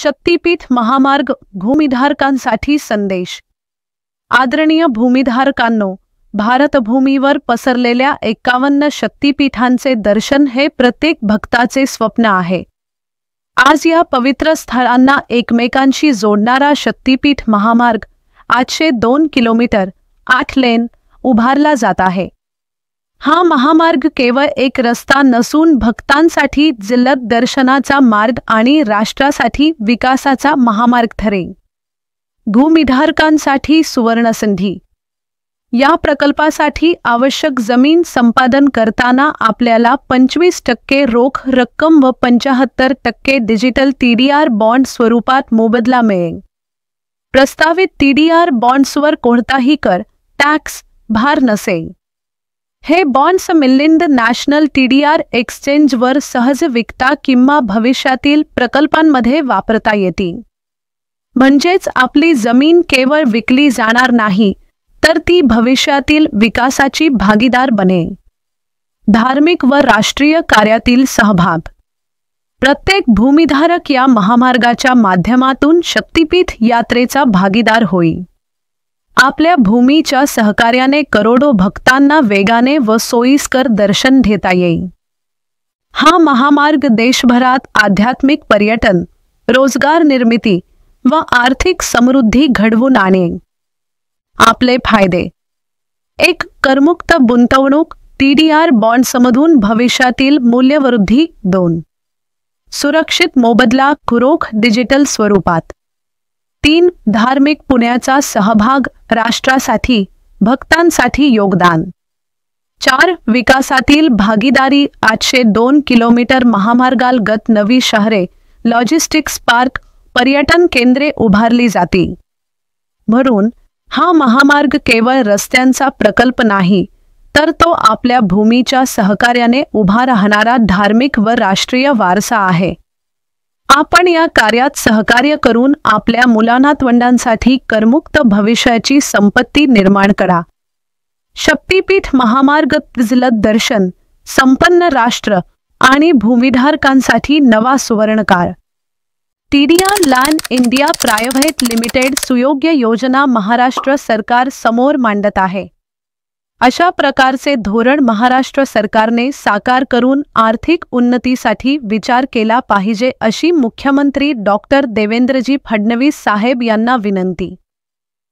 शक्तीपीठ महामार्ग भूमिधारकांसाठी संदेश। आदरणीय भूमिधारकांनो, भारतभूमीवर पसरलेल्या 51 शक्तीपीठांचे दर्शन हे प्रत्येक भक्ताचे स्वप्न आहे। आज या पवित्र स्थळांना एकमेकांशी जोडणारा शक्तीपीठ महामार्ग 802 किलोमीटर 8 लेन उभारला जात आहे। हा महामार्ग केवळ एक रस्ता नसून भक्तांसाठी जलद दर्शनाचा मार्ग आणि राष्ट्रासाठी विकासाचा महामार्ग ठरेल। भूमिधारकांसाठी सुवर्णसंधी। या प्रकल्पासाठी आवश्यक जमीन संपादन करताना आपल्याला 25% रोख रक्कम व 75% डिजिटल TDR बॉन्ड स्वरूपात मोबदला मिळेल। प्रस्तावित TDR बॉन्ड्सवर कोणताही कर, टॅक्स भार नसेल। हे बॉन्ड्स मिलिंद नॅशनल TDR एक्सचेंजवर सहज विकता किंवा भविष्यातील प्रकल्पांमध्ये वापरता येतील। म्हणजेच आपली जमीन केवळ विकली जाणार नाही, तर ती भविष्यातील विकासाची भागीदार बनेल। धार्मिक व राष्ट्रीय कार्यातील सहभाग। प्रत्येक भूमिधारक या महामार्गाच्या माध्यमातून शक्तीपीठ यात्रेचा भागीदार होईल। आपल्या भूमीच्या सहकार्याने करोडो भक्तांना वेगाने व सोयीस्कर दर्शन घेता येईल। हा महामार्ग देशभरात आध्यात्मिक पर्यटन, रोजगार निर्मिती व आर्थिक समृद्धी घडवून आणेल। आपले फायदे: 1. करमुक्त गुंतवणूक TDR बॉन्ड्समधून भविष्यातील मूल्यवृद्धी। 2. सुरक्षित मोबदला रोख डिजिटल स्वरूपात। 3. धार्मिक पुण्याचा सहभाग, राष्ट्रासाठी, भक्तांसाठी योगदान। 4. विकासातील भागीदारी 802 किलोमीटर महामार्गालगत नवी शहरे, लॉजिस्टिक्स पार्क, पर्यटन केंद्रे उभारली जातील। म्हणून हा महामार्ग केवळ रस्त्यांचा प्रकल्प नाही, तर तो आपल्या भूमीच्या सहकार्याने उभा राहणारा धार्मिक व राष्ट्रीय वारसा आहे। आपण या कार्यात सहकार्य करून आपल्या मुलानातवंडांसाठी करमुक्त भविष्याची संपत्ती निर्माण करा। शक्तीपीठ महामार्ग जलद दर्शन, संपन्न राष्ट्र आणि भूमिधारकांसाठी नवा सुवर्णकाळ। TDR land India private limited सुयोग्य योजना महाराष्ट्र सरकार समोर मांडत आहे। अशा प्रकारचे धोरण महाराष्ट्र सरकारने साकार करून आर्थिक उन्नतीसाठी विचार केला पाहिजे, अशी मुख्यमंत्री डॉक्टर देवेंद्रजी फडणवीस साहेब यांना विनंती।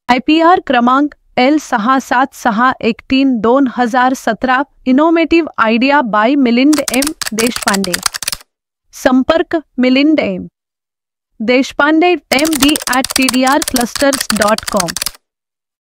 IPR क्रमांक L67613-2017 innovative idea by Milind M. Deshpande. संपर्क मिलिंद M. देशपांडे MD@tdrclusters.com।